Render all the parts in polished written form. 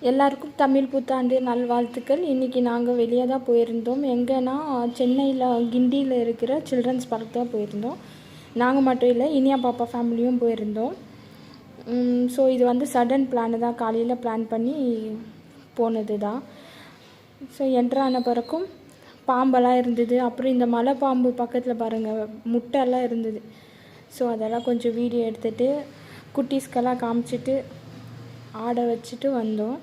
எல்லாருக்கும் தமிழ் புத்தாண்டு நல்வாழ்த்துக்கள். இன்றைக்கி நாங்கள் வெளியே தான் போயிருந்தோம். எங்கன்னா சென்னையில் கிண்டியில் இருக்கிற சில்ட்ரன்ஸ் பார்க் தான் போயிருந்தோம். நாங்கள் மட்டும் இல்லை, இனியா பாப்பா ஃபேமிலியும் போயிருந்தோம். ஸோ இது வந்து சடன் பிளான் தான், காலையில் பிளான் பண்ணி போனது தான். ஸோ என்ட்ரான பிறக்கும் பாம்பெல்லாம் இருந்தது. அப்புறம் இந்த மலை பாம்பு பக்கத்தில் பாருங்கள் முட்டைலாம் இருந்தது. ஸோ அதெல்லாம் கொஞ்சம் வீடியோ எடுத்துகிட்டு குட்டீஸ்க்கெல்லாம் காமிச்சிட்டு ஆட வச்சுட்டு வந்தோம்.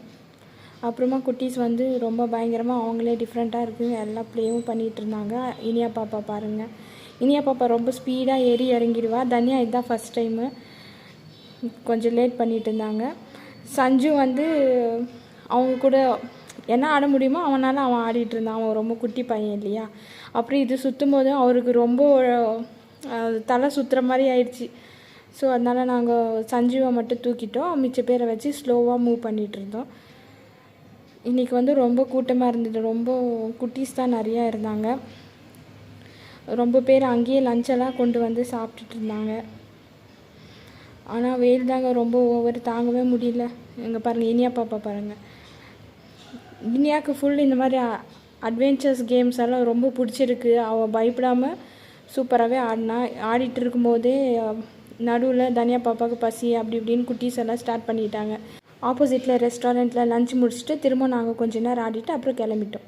அப்புறமா குட்டீஸ் வந்து ரொம்ப பயங்கரமாக அவங்களே டிஃப்ரெண்ட்டாக இருக்குது எல்லாம் ப்ளேவும் பண்ணிகிட்டு இருந்தாங்க. இனியா பாப்பா பாருங்கள், இனியா பாப்பா ரொம்ப ஸ்பீடாக ஏறி இறங்கிடுவா. தனியா இதுதான் ஃபஸ்ட் டைமு, கொஞ்சம் லேட் பண்ணிகிட்டு இருந்தாங்க. சஞ்சு வந்து அவங்க கூட என்ன ஆட முடியுமோ அவனால் அவன் ஆடிட்டு இருந்தான். அவன் ரொம்ப குட்டி பையன் இல்லையா. அப்புறம் இது சுற்றும் போது அவருக்கு ரொம்ப தலை சுற்றுற மாதிரி ஆயிடுச்சு. ஸோ அதனால் நாங்கள் சஞ்சுவை மட்டும் தூக்கிட்டோம், மிச்ச பேரை வச்சு ஸ்லோவாக மூவ் பண்ணிகிட்டு இருந்தோம். இன்றைக்கி வந்து ரொம்ப கூட்டமாக இருந்தது. ரொம்ப குட்டீஸ் தான் நிறையா இருந்தாங்க. ரொம்ப பேர் அங்கேயே லஞ்செல்லாம் கொண்டு வந்து சாப்பிட்டுட்டு இருந்தாங்க. ஆனால் வெயில் தாங்க ரொம்ப ஓவர், தாங்கவே முடியல. எங்கே பாருங்கள் இனியா பாப்பா பாருங்கள். இனியாவுக்கு ஃபுல் இந்த மாதிரி அட்வென்ச்சர்ஸ் கேம்ஸ் எல்லாம் ரொம்ப பிடிச்சிருக்கு. அவள் பயப்படாமல் சூப்பராகவே ஆடிட்டு இருக்கும்போதே நடுவில் தனியா பாப்பாவுக்கு பசி அப்படி இப்படின்னு குட்டீஸ் எல்லாம் ஸ்டார்ட் பண்ணிட்டாங்க. ஆப்போசிட்டில் ரெஸ்டாரண்ட்டில் லஞ்ச் முடிச்சுட்டு திரும்ப நாங்கள் கொஞ்ச நேரம் ஆடிட்டு அப்புறம் கிளம்பிட்டோம்.